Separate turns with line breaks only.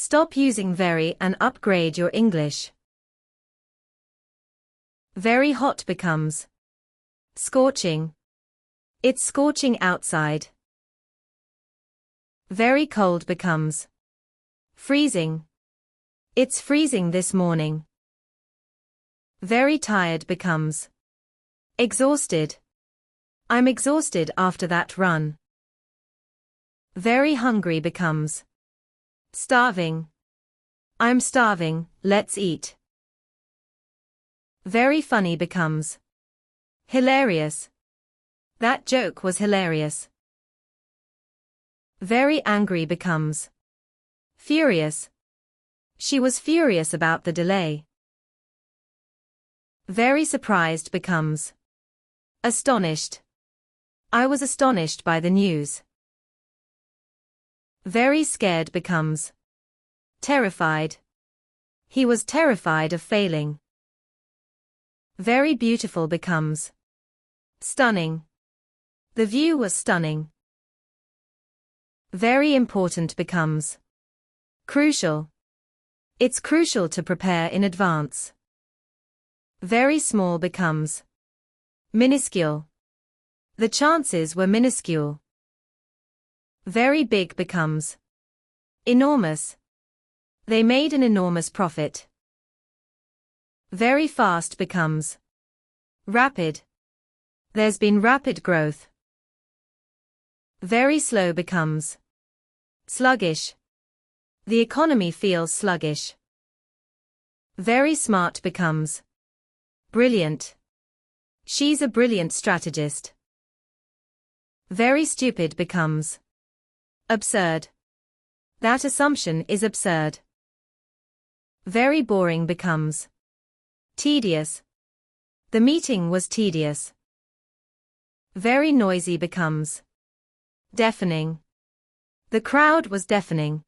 Stop using very and upgrade your English. Very hot becomes scorching. It's scorching outside. Very cold becomes freezing. It's freezing this morning. Very tired becomes exhausted. I'm exhausted after that run. Very hungry becomes starving. I'm starving, let's eat. Very funny becomes hilarious. That joke was hilarious. Very angry becomes furious. She was furious about the delay. Very surprised becomes astonished. I was astonished by the news. Very scared becomes terrified. He was terrified of failing. Very beautiful becomes stunning. The view was stunning. Very important becomes crucial. It's crucial to prepare in advance. Very small becomes minuscule. The chances were minuscule. Very big becomes enormous. They made an enormous profit. Very fast becomes rapid. There's been rapid growth. Very slow becomes sluggish. The economy feels sluggish. Very smart becomes brilliant. She's a brilliant strategist. Very stupid becomes absurd. That assumption is absurd. Very boring becomes tedious. The meeting was tedious. Very noisy becomes deafening. The crowd was deafening.